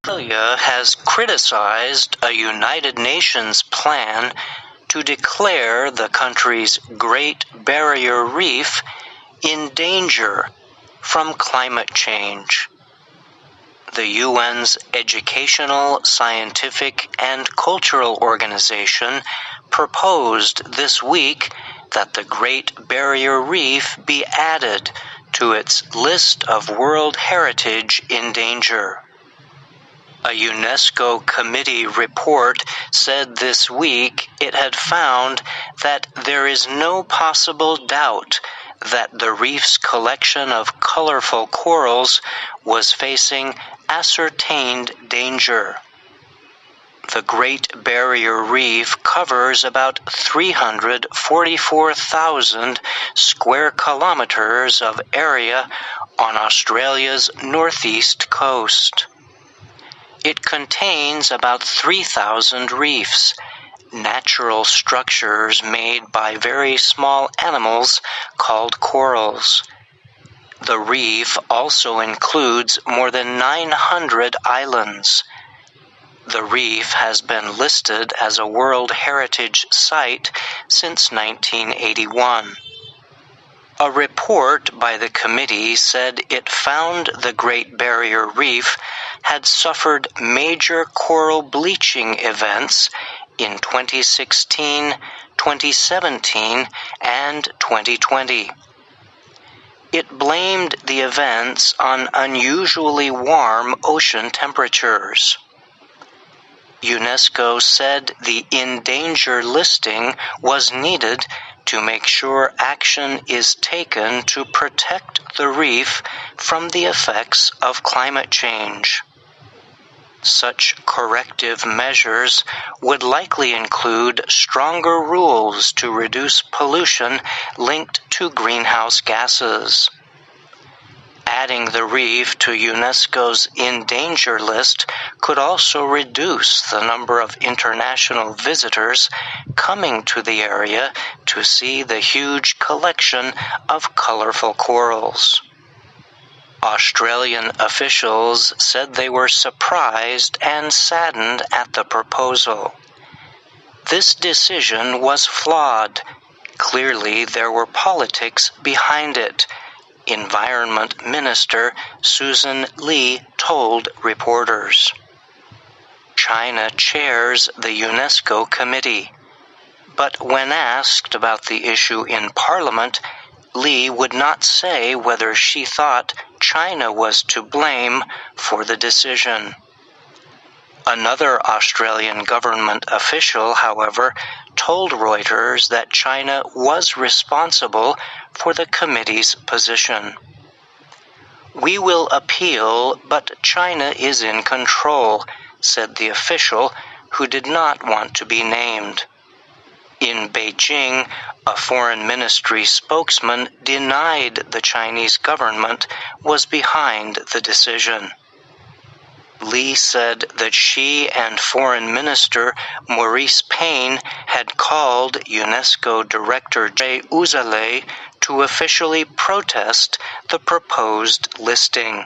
Australia has criticized a United Nations plan to declare the country's Great Barrier Reef in danger from climate change. The UN's Educational, Scientific, and Cultural Organization proposed this week that the Great Barrier Reef be added to its list of World Heritage in danger. A UNESCO committee report said this week it had found that there is no possible doubt that the reef's collection of colorful corals was facing ascertained danger. The Great Barrier Reef covers about 344,000 square kilometers of area on Australia's northeast coast. It contains about 3,000 reefs, natural structures made by very small animals called corals. The reef also includes more than 900 islands. The reef has been listed as a World Heritage Site since 1981. A report by the committee said it found the Great Barrier Reef had suffered major coral bleaching events in 2016, 2017, and 2020. It blamed the events on unusually warm ocean temperatures. UNESCO said the in danger listing was needed to make sure action is taken to protect the reef from the effects of climate change. Such corrective measures would likely include stronger rules to reduce pollution linked to greenhouse gases. Adding the reef to UNESCO's in danger list could also reduce the number of international visitors coming to the area to see the huge collection of colorful corals. Australian officials said they were surprised and saddened at the proposal. This decision was flawed. Clearly, there were politics behind it, Environment Minister Susan Lee told reporters. China chairs the UNESCO committee, but when asked about the issue in Parliament, Lee would not say whether she thought China was to blame for the decision. Another Australian government official, however, told Reuters that China was responsible for the committee's position. "We will appeal, but China is in control," said the official, who did not want to be named. In Beijing, a foreign ministry spokesman denied the Chinese government was behind the decision. Lee said that she and Foreign Minister Maurice Payne had called UNESCO Director Jay Uzale to officially protest the proposed listing.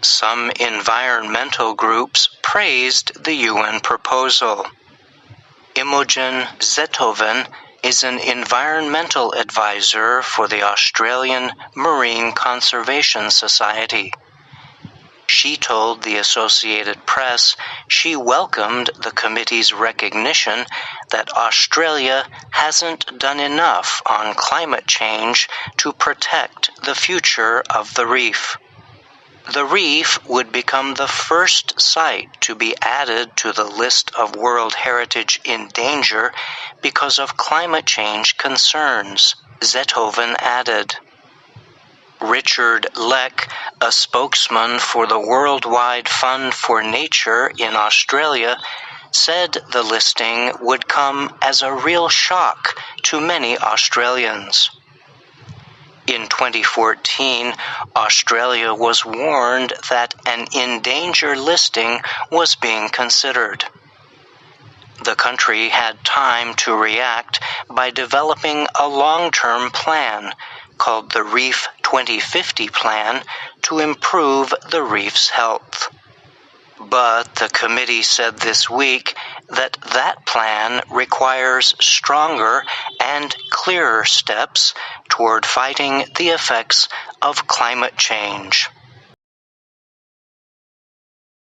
Some environmental groups praised the UN proposal. Imogen Zetoven is an environmental advisor for the Australian Marine Conservation Society. She told the Associated Press she welcomed the committee's recognition that Australia hasn't done enough on climate change to protect the future of the reef. The reef would become the first site to be added to the list of World Heritage in danger because of climate change concerns, Zetoven added. Richard Leck, a spokesman for the Worldwide Fund for Nature in Australia, said the listing would come as a real shock to many Australians. In 2014, Australia was warned that an in danger listing was being considered. The country had time to react by developing a long-term plan called the Reef 2050 Plan to improve the reef's health. But the committee said this week that that plan requires stronger and clearer steps toward fighting the effects of climate change.